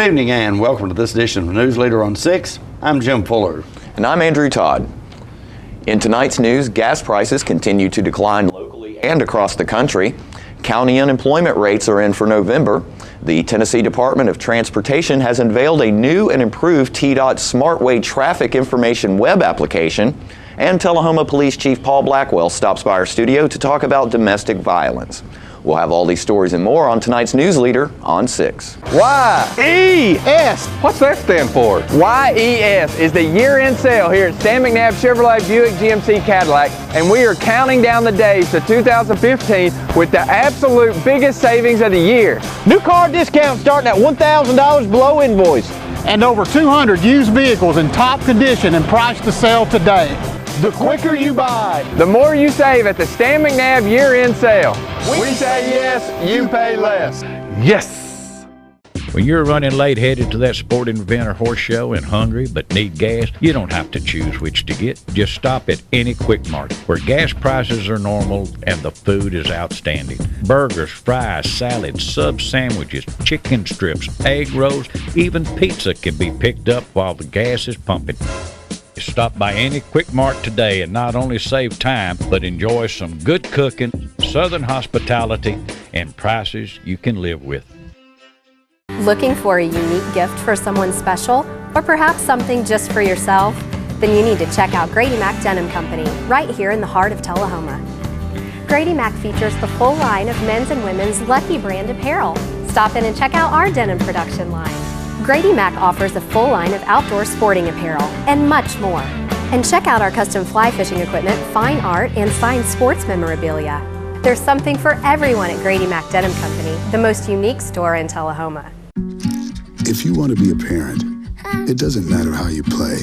evening and welcome to this edition of Newsleader on 6. I'm Jim Fuller. And I'm Andrew Todd. In tonight's news, gas prices continue to decline locally and across the country. County unemployment rates are in for November. The Tennessee Department of Transportation has unveiled a new and improved TDOT SmartWay traffic information web application. And Tullahoma Police Chief Paul Blackwell stops by our studio to talk about domestic violence. We'll have all these stories and more on tonight's Newsleader on 6. YES. What's that stand for? YES is the year-end sale here at Stan McNabb Chevrolet Buick GMC Cadillac, and we are counting down the days to 2015 with the absolute biggest savings of the year. New car discount starting at $1,000 below invoice. And over 200 used vehicles in top condition and priced to sell today. The quicker you buy, the more you save at the Stan McNabb year-end sale. We say yes, you pay less. Yes! When you're running late headed to that sporting event or horse show and hungry but need gas, you don't have to choose which to get. Just stop at any Quick Mart where gas prices are normal and the food is outstanding. Burgers, fries, salads, sub sandwiches, chicken strips, egg rolls, even pizza can be picked up while the gas is pumping. Stop by any Quick Mart today and not only save time, but enjoy some good cooking, southern hospitality, and prices you can live with. Looking for a unique gift for someone special, or perhaps something just for yourself? Then you need to check out Grady Mac Denim Company, right here in the heart of Tullahoma. Grady Mac features the full line of men's and women's Lucky brand apparel. Stop in and check out our denim production line. Grady Mac offers a full line of outdoor sporting apparel and much more. And check out our custom fly fishing equipment, fine art, and signed sports memorabilia. There's something for everyone at Grady Mac Denim Company, the most unique store in Tullahoma. If you want to be a parent, it doesn't matter how you play,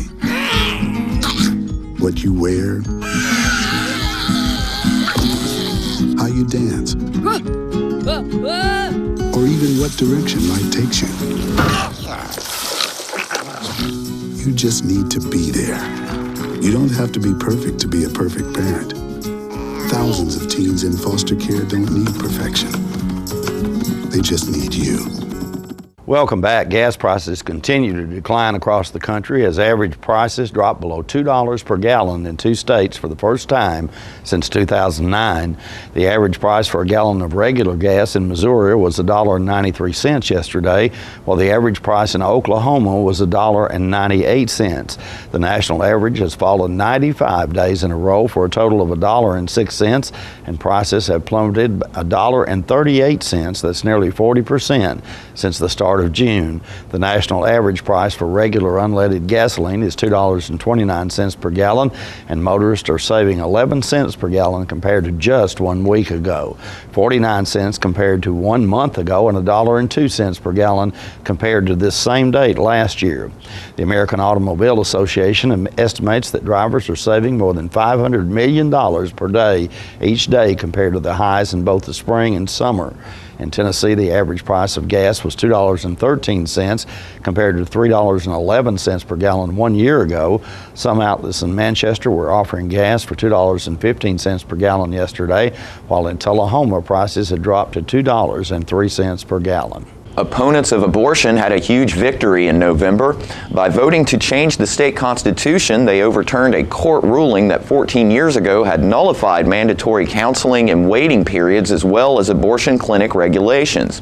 what you wear, how you dance, or even what direction life takes you. You just need to be there. You don't have to be perfect to be a perfect parent. Thousands of teens in foster care don't need perfection. They just need you. Welcome back. Gas prices continue to decline across the country as average prices drop below $2 per gallon in 2 states for the first time since 2009. The average price for a gallon of regular gas in Missouri was $1.93 yesterday, while the average price in Oklahoma was $1.98. The national average has fallen 95 days in a row for a total of $1.06, and prices have plummeted $1.38. That's nearly 40% since the start of June. The national average price for regular unleaded gasoline is $2.29 per gallon, and motorists are saving 11 cents per gallon compared to just 1 week ago, 49 cents compared to 1 month ago, and $1.02 per gallon compared to this same date last year. The American Automobile Association estimates that drivers are saving more than $500 million per day each day compared to the highs in both the spring and summer. In Tennessee, the average price of gas was $2.13 compared to $3.11 per gallon 1 year ago. Some outlets in Manchester were offering gas for $2.15 per gallon yesterday, while in Tullahoma, prices had dropped to $2.03 per gallon. Opponents of abortion had a huge victory in November. By voting to change the state constitution, they overturned a court ruling that 14 years ago had nullified mandatory counseling and waiting periods as well as abortion clinic regulations.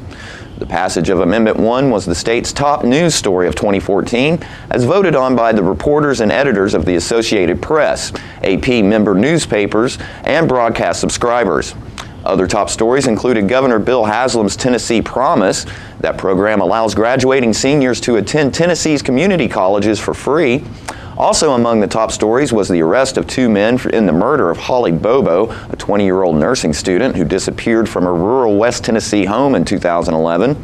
The passage of Amendment 1 was the state's top news story of 2014, as voted on by the reporters and editors of the Associated Press, AP member newspapers, and broadcast subscribers. Other top stories included Governor Bill Haslam's Tennessee Promise. That program allows graduating seniors to attend Tennessee's community colleges for free. Also among the top stories was the arrest of 2 men in the murder of Holly Bobo, a 20-year-old nursing student who disappeared from a rural West Tennessee home in 2011.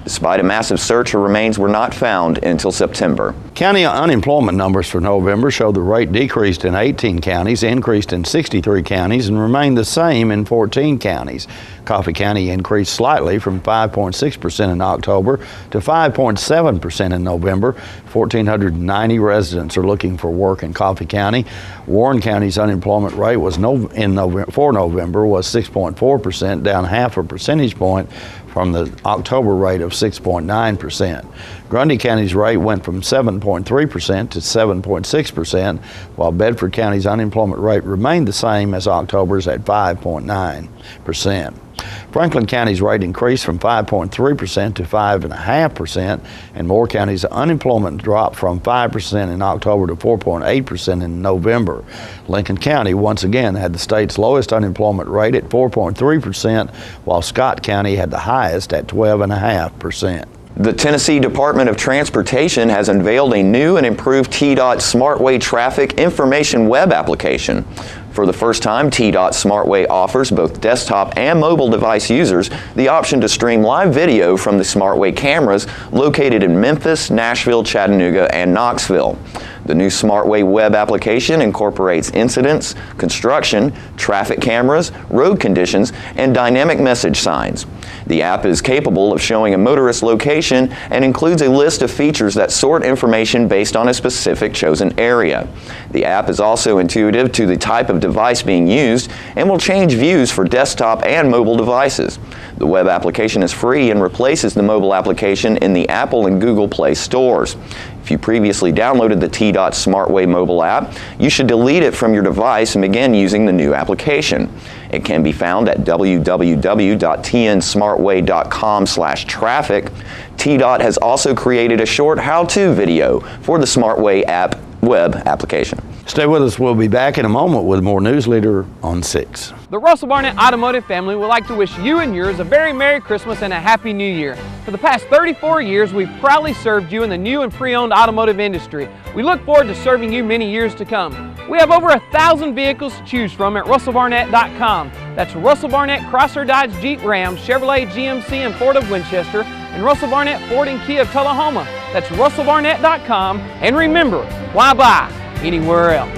Despite a massive search, her remains were not found until September. County unemployment numbers for November show the rate decreased in 18 counties, increased in 63 counties, and remained the same in 14 counties. Coffee County increased slightly from 5.6% in October to 5.7% in November. 1,490 residents are looking for work in Coffee County. Warren County's unemployment rate was for November was 6.4%, down half a percentage point from the October rate of 6.9%. Grundy County's rate went from 7.3% to 7.6%, while Bedford County's unemployment rate remained the same as October's at 5.9%. Franklin County's rate increased from 5.3% to 5.5%, and Moore County's unemployment dropped from 5% in October to 4.8% in November. Lincoln County once again had the state's lowest unemployment rate at 4.3%, while Scott County had the highest at 12.5%. The Tennessee Department of Transportation has unveiled a new and improved TDOT SmartWay traffic information web application. For the first time, TDOT SmartWay offers both desktop and mobile device users the option to stream live video from the SmartWay cameras located in Memphis, Nashville, Chattanooga, and Knoxville. The new SmartWay web application incorporates incidents, construction, traffic cameras, road conditions, and dynamic message signs. The app is capable of showing a motorist's location and includes a list of features that sort information based on a specific chosen area. The app is also intuitive to the type of device being used and will change views for desktop and mobile devices. The web application is free and replaces the mobile application in the Apple and Google Play stores. If you previously downloaded the TDOT SmartWay mobile app, you should delete it from your device and begin using the new application. It can be found at www.tnsmartway.com/traffic. TDOT has also created a short how-to video for the SmartWay app web application. Stay with us. We'll be back in a moment with more Newsleader on 6. The Russell Barnett Automotive family would like to wish you and yours a very Merry Christmas and a Happy New Year. For the past 34 years, we've proudly served you in the new and pre-owned automotive industry. We look forward to serving you many years to come. We have over 1,000 vehicles to choose from at russellbarnett.com. That's Russell Barnett Chrysler, Dodge, Jeep, Ram, Chevrolet, GMC, and Ford of Winchester, and Russell Barnett Ford and Kia of Tullahoma. That's russellbarnett.com. And remember, why buy anywhere else?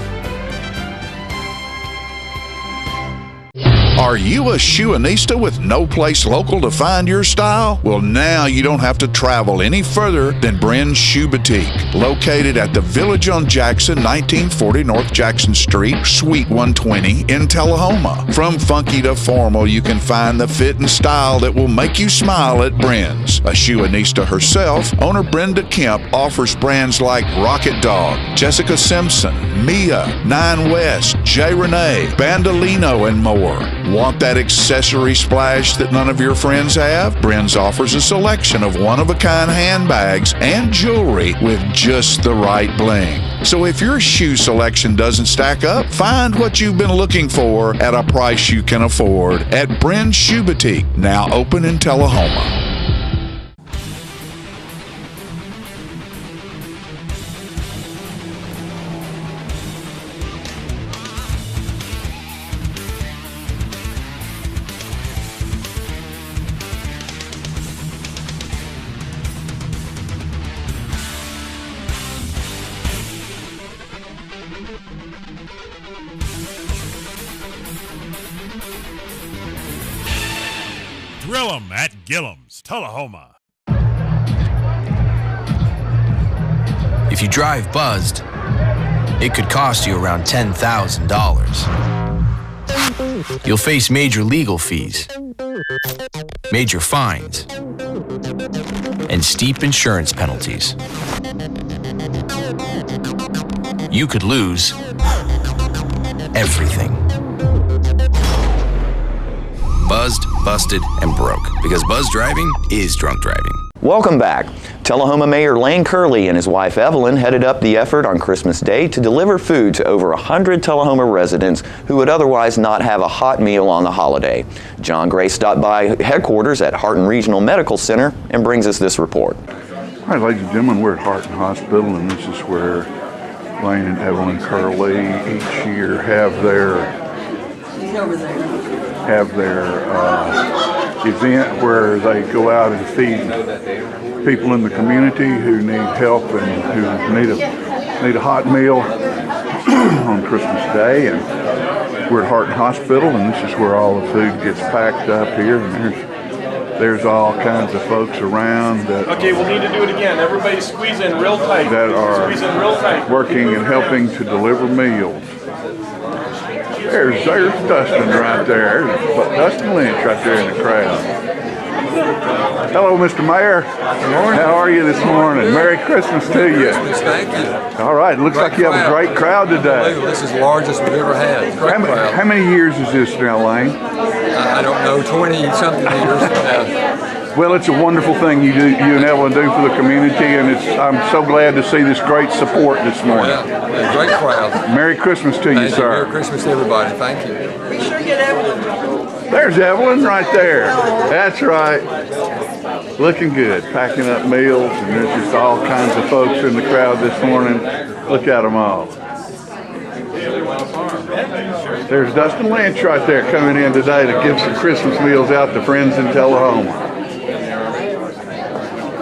Are you a shoeanista with no place local to find your style? Well, now you don't have to travel any further than Bren's Shoe Boutique, located at the Village on Jackson, 1940 North Jackson Street, Suite 120 in Tullahoma. From funky to formal, you can find the fit and style that will make you smile at Bren's. A shoeanista herself, owner Brenda Kemp offers brands like Rocket Dog, Jessica Simpson, Mia, Nine West, J. Renee, Bandolino, and more. Want that accessory splash that none of your friends have? Bren's offers a selection of one-of-a-kind handbags and jewelry with just the right bling. So if your shoe selection doesn't stack up, find what you've been looking for at a price you can afford at Bren's Shoe Boutique, now open in Tullahoma. Grill 'em at Gillum's, Tullahoma. If you drive buzzed, it could cost you around $10,000. You'll face major legal fees, major fines, and steep insurance penalties. You could lose everything. Buzzed, busted, and broke. Because buzz driving is drunk driving. Welcome back. Tullahoma Mayor Lane Curley and his wife Evelyn headed up the effort on Christmas Day to deliver food to over 100 Tullahoma residents who would otherwise not have a hot meal on the holiday. John Gray stopped by headquarters at Harton Regional Medical Center and brings us this report. All right, ladies and gentlemen, we're at Harton Hospital, and this is where Lane and Evelyn Curley each year have their event where they go out and feed people in the community who need help and who need a hot meal on Christmas Day. And we're at Harton Hospital, and this is where all the food gets packed up here. And there's all kinds of folks around that. Okay, we'll need to do it again. Everybody squeeze in real tight. That are working and helping to deliver meals. There's Dustin right there. There's Dustin Lynch right there in the crowd. Hello, Mr. Mayor. Good morning. How are you this morning? Merry Christmas to you. Thank you. All right, it looks like you have a great crowd today. This is the largest we've ever had. Great crowd. How many years is this now, Lane? I don't know, 20-something years. Well, it's a wonderful thing you and Evelyn do for the community, and I'm so glad to see this great support this morning. Yeah, great crowd. Merry Christmas to you, sir. Merry Christmas to everybody. Thank you. Be sure to get Evelyn. There's Evelyn right there. That's right. Looking good, packing up meals, and there's just all kinds of folks in the crowd this morning. Look at them all. There's Dustin Lynch right there coming in today to give some Christmas meals out to friends in Tullahoma.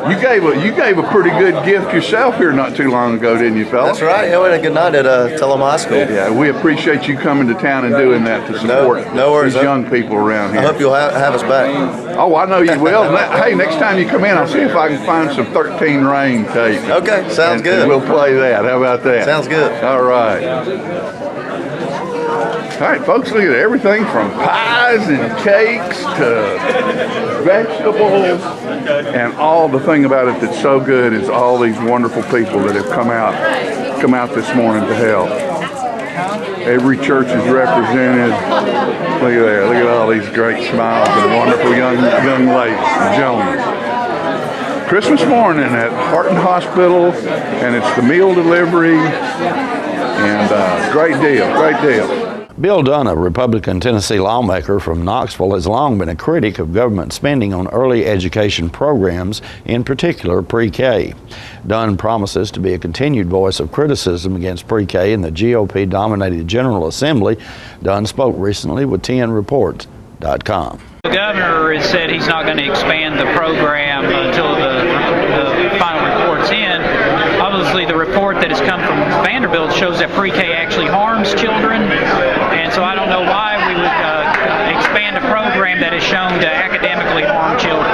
You gave a pretty good gift yourself here not too long ago, didn't you, fella? That's right. Yeah, we had a good night at Tullahoma High School. Yeah, we appreciate you coming to town and doing that to support these young people around here. I hope you'll have us back. Oh, I know you will. Hey, next time you come in, I'll see if I can find some 13 Rain tape. Okay, sounds good. And we'll play that. How about that? Sounds good. All right. All right, folks, look at everything from pies and cakes to vegetables, and all the thing about it that's so good is all these wonderful people that have come out this morning to help. Every church is represented. Look at there. Look at all these great smiles and wonderful young ladies and gentlemen. Christmas morning at Harton Hospital, and it's the meal delivery, and great deal. Bill Dunn, a Republican Tennessee lawmaker from Knoxville, has long been a critic of government spending on early education programs, in particular pre-K. Dunn promises to be a continued voice of criticism against pre-K in the GOP-dominated General Assembly. Dunn spoke recently with TNReports.com. The governor has said he's not going to expand the program until the final report's in. Obviously, the report that has come from Vanderbilt shows that pre-K actually harms children, and so I don't know why we would expand a program that is shown to academically harm children.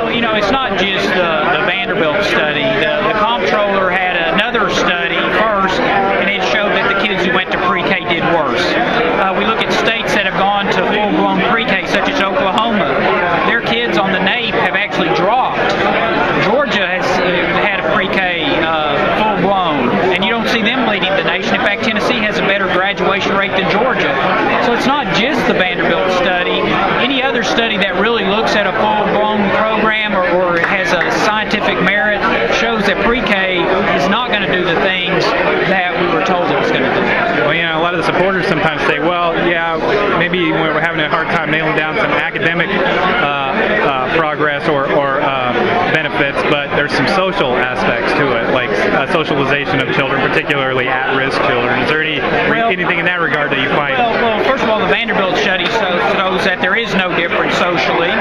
Well, you know, it's not just the Vanderbilt study. The comptroller had another study first, and it showed that the kids who went to pre-K did worse. We look at states that have gone to full-blown pre-K, such as Oklahoma. Their kids on the NAEP have actually dropped. Georgia has had a pre-K full-blown, and you don't see them leading the nation. In fact, Tennessee has a better graduation rate than Georgia. So it's not just the Vanderbilt study. Any other study that really looks at a full-blown program or has a scientific merit shows that pre-K is not going to do the things that we were told it was going to do. Well, you know, a lot of the supporters sometimes say, well, yeah, maybe we're having a hard time nailing down some academic progress or benefits, but there's some social aspects to it, like socialization of children, particularly at-risk children. Is there anything in that regard that you find? Well, first of all, the Vanderbilt study shows that there is no difference socially.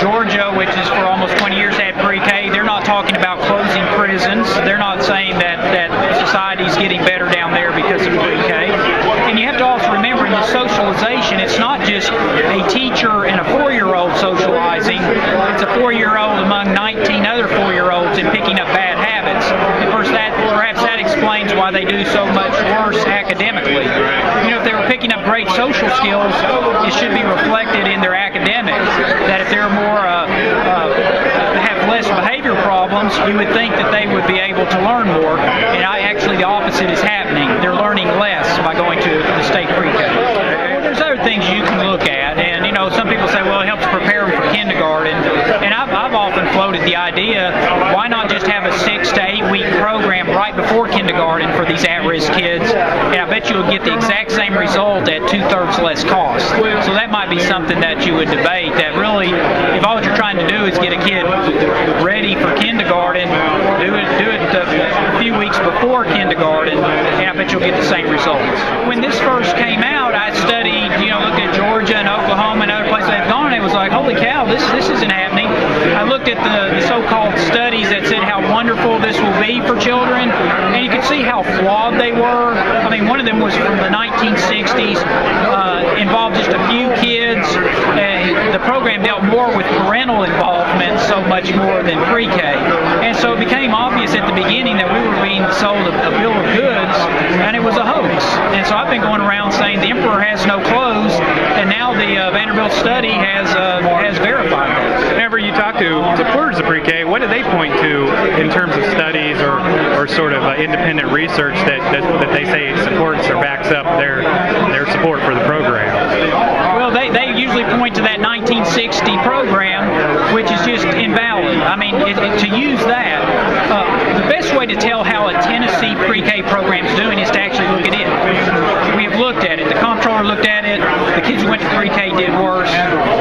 Georgia, which is for almost 20 years had pre-K, they're not talking about closing prisons. They're not saying that society's getting better down there because of pre-K. And you have to also remember in the socialization, it's not just a teacher and a 4-year-old socializing. It's a 4-year-old among 19 other 4-year-olds and picking up bad habits. And perhaps that explains why they do so much worse academically. You know, if they were picking up great social skills, it should be reflected in their academics. That if they're more have less behavior problems, you would think that they would be able to learn more. And actually the opposite is happening. They're learning less by going to the state pre-K. Well, there's other things you can look at, and you know, some people say, well, it helps prepare them for kindergarten. And I've often floated the idea, why not just have a 6 to 8 week program right before kindergarten for these at-risk kids, and I bet you'll get the exact same result at 2/3 less cost. So that might be something that you would debate, that really, if all you're trying to do is get a kid ready for kindergarten, do it a few weeks before kindergarten, and I bet you'll get the same results. When this first came out, I studied, looked at Georgia and Oklahoma and other places I've gone, and it was like, holy cow, this isn't happening. I looked at the so-called studies that said how wonderful this will be for children, and you could see how flawed they were. I mean, one of them was from the 1960s, involved just a few kids. The program dealt more with parental involvement so much more than pre-K. And so it became obvious at the beginning that we were being sold a bill of goods, and it was a hoax. And so I've been going around saying the emperor has no clothes, and now the Vanderbilt study has verified that. Whenever or sort of independent research that they say supports or backs up their support for the program? Well, they usually point to that 1960 program, which is just invalid. I mean, to use that, the best way to tell how a Tennessee pre-K program is doing is to actually look at it. We have looked at it. The comptroller looked at it. The kids who went to pre-K did worse.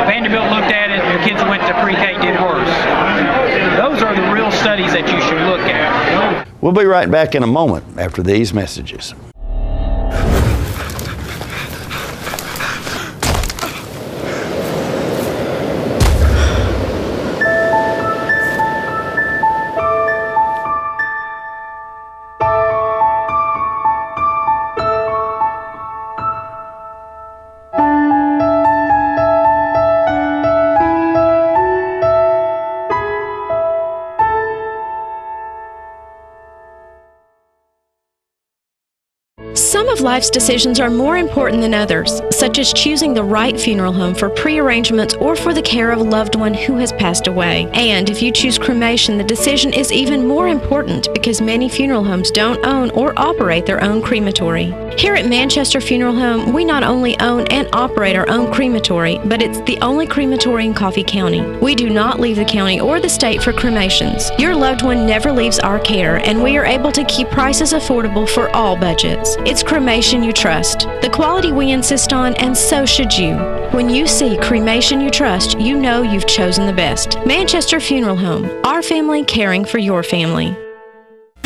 Vanderbilt looked at it. The kids who went to pre-K did worse. Those are the real studies that you should look at. We'll be right back in a moment after these messages. Some of life's decisions are more important than others, such as choosing the right funeral home for pre-arrangements or for the care of a loved one who has passed away. And if you choose cremation, the decision is even more important because many funeral homes don't own or operate their own crematory. Here at Manchester Funeral Home, we not only own and operate our own crematory, but it's the only crematory in Coffee County. We do not leave the county or the state for cremations. Your loved one never leaves our care, and we are able to keep prices affordable for all budgets. It's cremation you trust, the quality we insist on, and so should you. When you see cremation you trust, you know you've chosen the best. Manchester Funeral Home, our family caring for your family.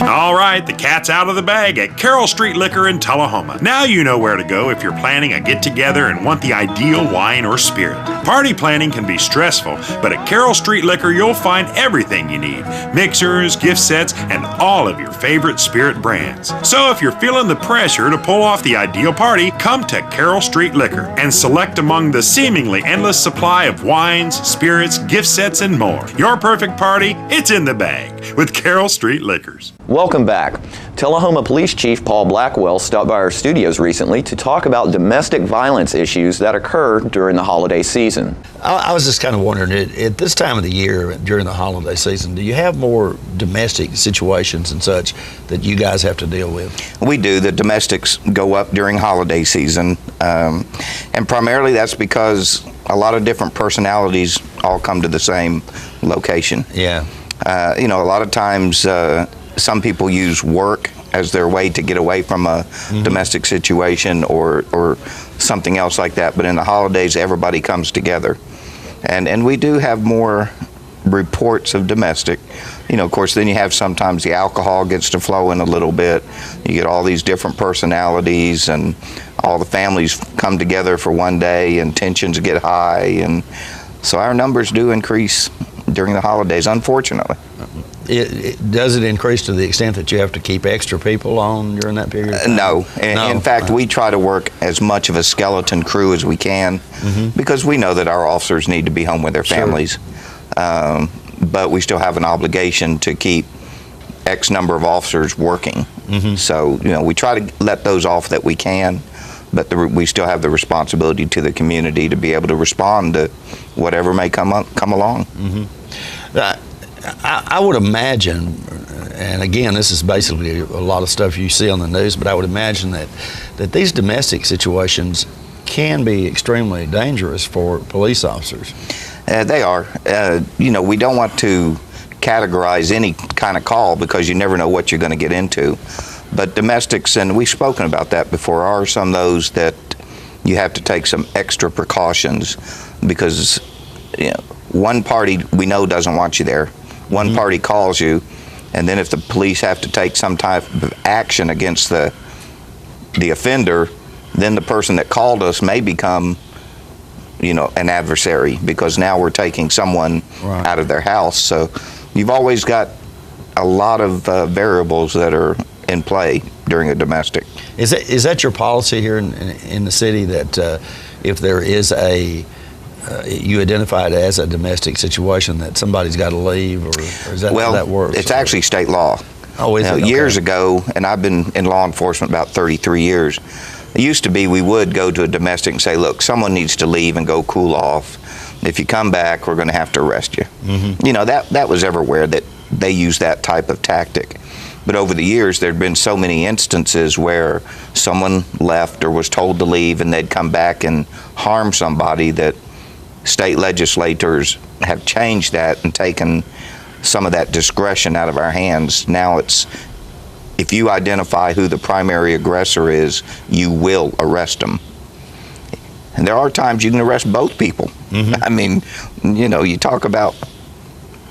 All right, the cat's out of the bag at Carroll Street Liquor in Tullahoma. Now you know where to go if you're planning a get-together and want the ideal wine or spirit. Party planning can be stressful, but at Carroll Street Liquor you'll find everything you need. Mixers, gift sets, and all of your favorite spirit brands. So if you're feeling the pressure to pull off the ideal party, come to Carroll Street Liquor and select among the seemingly endless supply of wines, spirits, gift sets, and more. Your perfect party, it's in the bag with Carroll Street Liquors. Welcome back. Tullahoma Police Chief Paul Blackwell stopped by our studios recently to talk about domestic violence issues that occur during the holiday season. I was just kind of wondering, at this time of the year, during the holiday season, do you have more domestic situations and such that you guys have to deal with? We do. The domestics go up during holiday season, and primarily that's because a lot of different personalities all come to the same location. Yeah. A lot of times some people use work as their way to get away from a domestic situation or something else like that. But in the holidays, everybody comes together. And we do have more reports of domestic. Of course, then you have sometimes the alcohol gets to flow in a little bit. You get all these different personalities and all the families come together for one day and tensions get high. And so our numbers do increase during the holidays, unfortunately. Does it increase to the extent that you have to keep extra people on during that period of time? No. In fact, we try to work as much of a skeleton crew as we can because we know that our officers need to be home with their families. But we still have an obligation to keep X number of officers working. So, we try to let those off that we can, but we still have the responsibility to the community to be able to respond to whatever may come along. I would imagine, and again, this is basically a lot of stuff you see on the news, but I would imagine that these domestic situations can be extremely dangerous for police officers. They are. We don't want to categorize any kind of call because you never know what you're going to get into. But domestics, and we've spoken about that before, are some of those that you have to take some extra precautions because one party we know doesn't want you there. One party calls you, and then if the police have to take some type of action against the offender, then the person that called us may become, an adversary because now we're taking someone out of their house. So you've always got a lot of variables that are in play during a domestic. Is that your policy here in the city that if there is you identify it as a domestic situation that somebody's got to leave, or is that how that works? It's actually state law. Oh, is it? Okay. Years ago, and I've been in law enforcement about 33 years, it used to be we would go to a domestic and say, look, someone needs to leave and go cool off. If you come back, we're going to have to arrest you. That was everywhere that they use that type of tactic. But over the years, there'd been so many instances where someone left or was told to leave and they'd come back and harm somebody that state legislators have changed that and taken some of that discretion out of our hands. Now it's, if you identify who the primary aggressor is, you will arrest them. And there are times you can arrest both people. I mean, you know, you talk about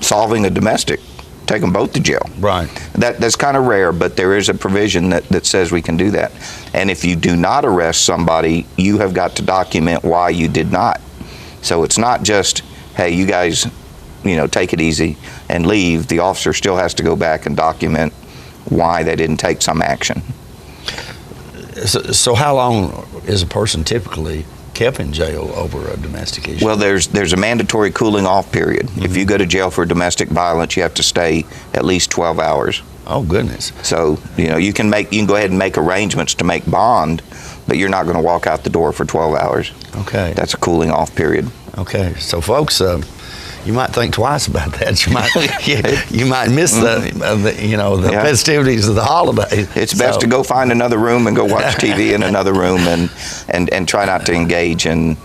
solving a domestic, take them both to jail. Right. That's kind of rare, but there is a provision that says we can do that. And if you do not arrest somebody, you have got to document why you did not. So it's not just, hey, you guys, you know, take it easy and leave. The officer still has to go back and document why they didn't take some action. So how long is a person typically kept in jail over a domestic issue? Well, there's a mandatory cooling off period. If you go to jail for domestic violence, you have to stay at least 12 hours. Oh, goodness. So, you know, you can go ahead and make arrangements to make bond, but you're not going to walk out the door for 12 hours. Okay. That's a cooling off period. Okay. So, folks, you might think twice about that. You might miss the festivities of the holidays. It's best to go find another room and go watch TV in another room and try not to engage in,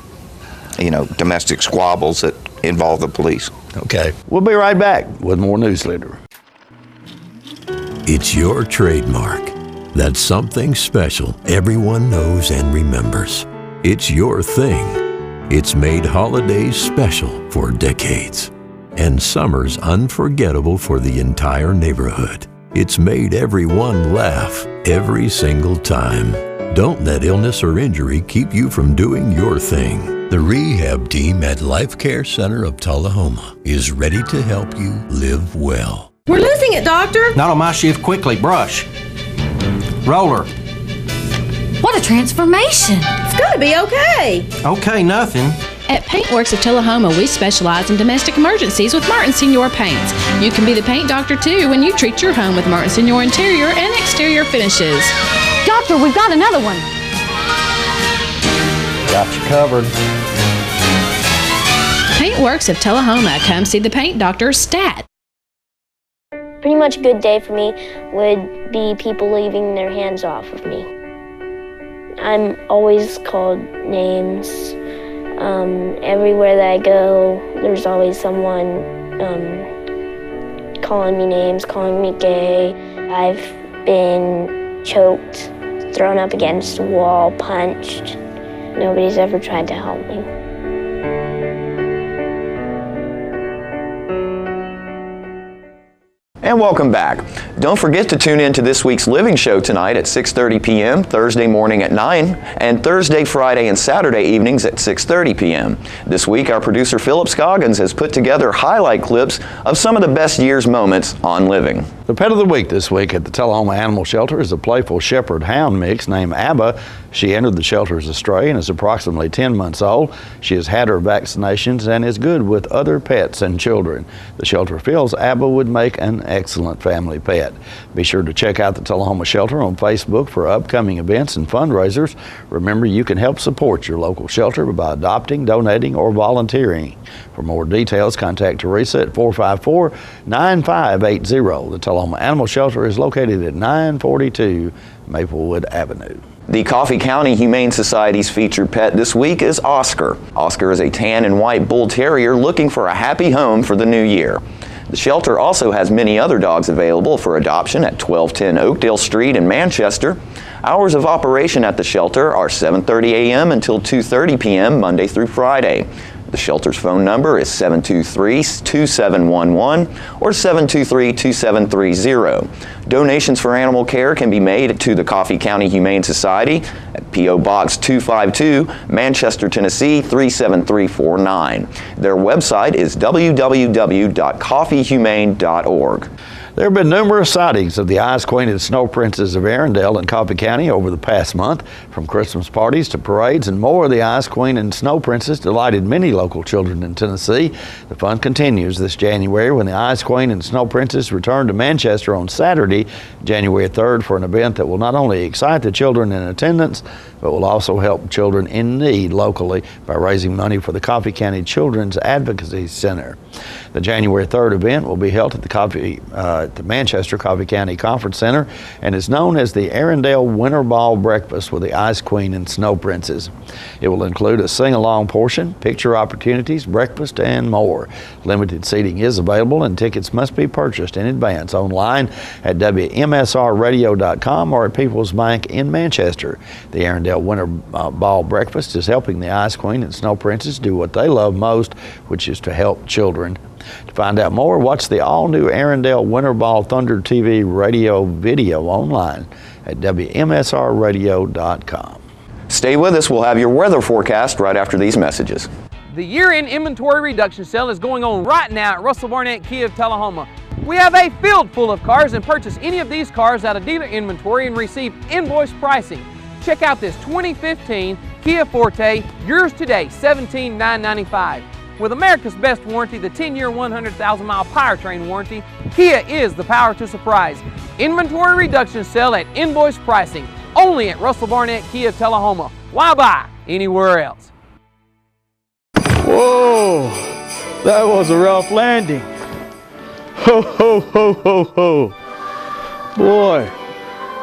you know, domestic squabbles that involve the police. Okay. We'll be right back with more Newsleader. It's your trademark. That's something special everyone knows and remembers. It's your thing. It's made holidays special for decades and summers unforgettable for the entire neighborhood. It's made everyone laugh every single time. Don't let illness or injury keep you from doing your thing. The rehab team at Life Care Center of Tullahoma is ready to help you live well. We're losing it, Doctor. Not on my shift. Quickly, brush. Roller. What a transformation. It's gonna be okay. Okay, nothing. At Paintworks of Tullahoma, we specialize in domestic emergencies with Martin Senior Paints. You can be the paint doctor too when you treat your home with Martin Senior interior and exterior finishes. Doctor, we've got another one. Got you covered. Paintworks of Tullahoma. Come see the paint doctor, Stat. Pretty much a good day for me would be people leaving their hands off of me. I'm always called names. Everywhere that I go, there's always someone calling me names, calling me gay. I've been choked, thrown up against a wall, punched. Nobody's ever tried to help me. And welcome back. Don't forget to tune in to this week's Living Show tonight at 6:30 p.m., Thursday morning at 9, and Thursday, Friday, and Saturday evenings at 6:30 p.m. This week, our producer Philip Scoggins has put together highlight clips of some of the best year's moments on Living. The pet of the week this week at the Tullahoma Animal Shelter is a playful shepherd hound mix named Abba. She entered the shelter as a stray and is approximately 10 months old. She has had her vaccinations and is good with other pets and children. The shelter feels Abba would make an excellent family pet. Be sure to check out the Tullahoma Shelter on Facebook for upcoming events and fundraisers. Remember, you can help support your local shelter by adopting, donating, or volunteering. For more details, contact Teresa at 454-9580. The Tullahoma Animal Shelter is located at 942 Maplewood Avenue. The Coffee County Humane Society's featured pet this week is Oscar. Oscar is a tan and white bull terrier looking for a happy home for the new year. The shelter also has many other dogs available for adoption at 1210 Oakdale Street in Manchester. Hours of operation at the shelter are 7:30 a.m. until 2:30 p.m. Monday through Friday. The shelter's phone number is 723-2711 or 723-2730. Donations for animal care can be made to the Coffee County Humane Society at P.O. Box 252, Manchester, Tennessee 37349. Their website is www.coffeehumane.org. There have been numerous sightings of the Ice Queen and Snow Princess of Arundel in Coffee County over the past month. From Christmas parties to parades and more, the Ice Queen and Snow Princess delighted many local children in Tennessee. The fun continues this January when the Ice Queen and Snow Princess return to Manchester on Saturday, January 3rd, for an event that will not only excite the children in attendance, but will also help children in need locally by raising money for the Coffee County Children's Advocacy Center. The January 3rd event will be held at the Manchester Coffee County Conference Center and is known as the Arendelle Winter Ball Breakfast with the Ice Queen and Snow Princess. It will include a sing-along portion, picture opportunities, breakfast, and more. Limited seating is available and tickets must be purchased in advance online at WMSRradio.com or at People's Bank in Manchester. The Arendelle Winter Ball Breakfast is helping the Ice Queen and Snow Princess do what they love most, which is to help children. To find out more, watch the all-new Arendelle Winter Ball Thunder TV radio video online at WMSRradio.com. Stay with us. We'll have your weather forecast right after these messages. The year-end inventory reduction sale is going on right now at Russell Barnett Kia of Tullahoma. We have a field full of cars, and purchase any of these cars out of dealer inventory and receive invoice pricing. Check out this 2015 Kia Forte, yours today, $17,995. With America's best warranty, the 10-year, 100,000-mile powertrain warranty, Kia is the power to surprise. Inventory reduction sale at invoice pricing, only at Russell Barnett Kia of Tullahoma. Why buy anywhere else? Whoa, that was a rough landing. Ho, ho, ho, ho, ho. Boy,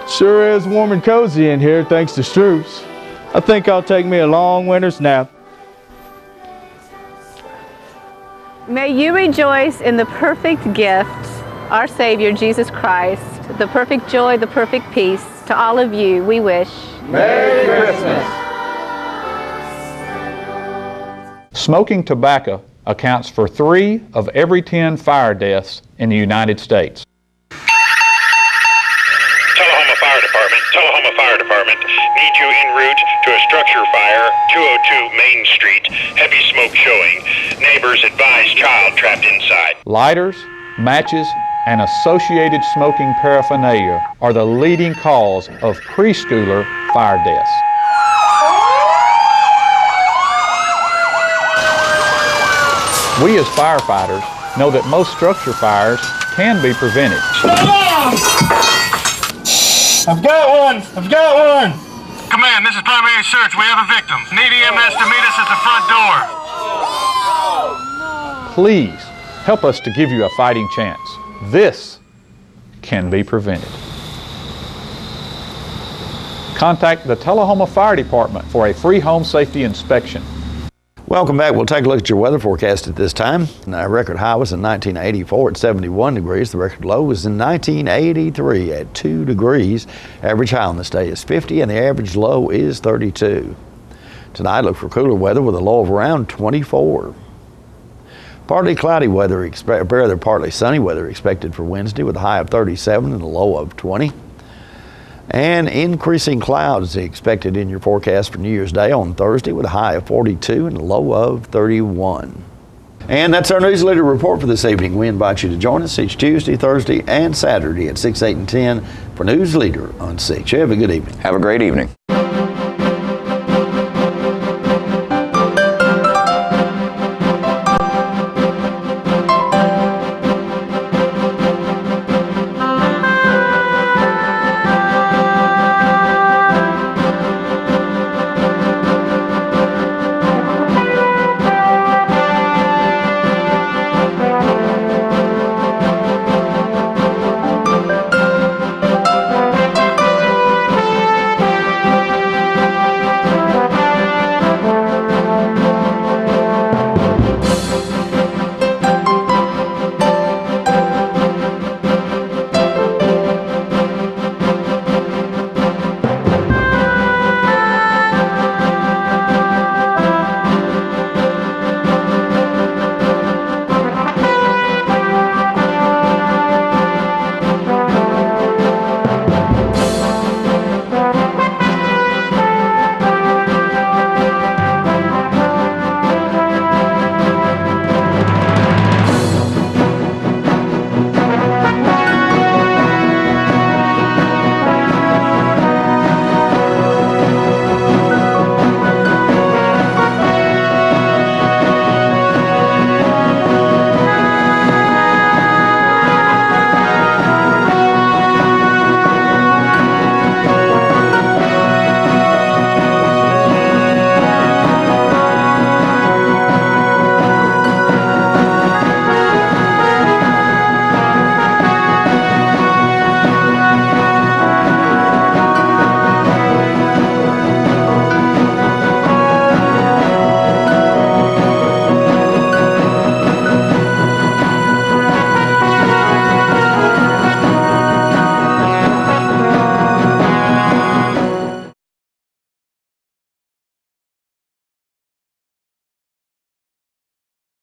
sure is warm and cozy in here thanks to Stroops. I think I'll take me a long winter's nap. May you rejoice in the perfect gift, our Savior, Jesus Christ, the perfect joy, the perfect peace. To all of you, we wish Merry Christmas. Smoking tobacco accounts for 3 of every 10 fire deaths in the United States. Tullahoma Fire Department need you en route to a structure fire, 202 Main Street. Heavy smoke showing. Neighbors advise child trapped inside. Lighters, matches, and associated smoking paraphernalia are the leading cause of preschooler fire deaths. We as firefighters know that most structure fires can be prevented. I've got one! I've got one! Command, this is primary search. We have a victim. Need EMS to meet us at the front door. Please help us to give you a fighting chance. This can be prevented. Contact the Tullahoma Fire Department for a free home safety inspection. Welcome back. We'll take a look at your weather forecast at this time. The record high was in 1984 at 71 degrees. The record low was in 1983 at 2 degrees. Average high on this day is 50 and the average low is 32. Tonight, look for cooler weather with a low of around 24. Partly cloudy weather, rather partly sunny weather expected for Wednesday with a high of 37 and a low of 20. And increasing clouds expected in your forecast for New Year's Day on Thursday with a high of 42 and a low of 31. And that's our Newsleader report for this evening. We invite you to join us each Tuesday, Thursday, and Saturday at 6, 8, and 10 for Newsleader on 6. You have a good evening. Have a great evening.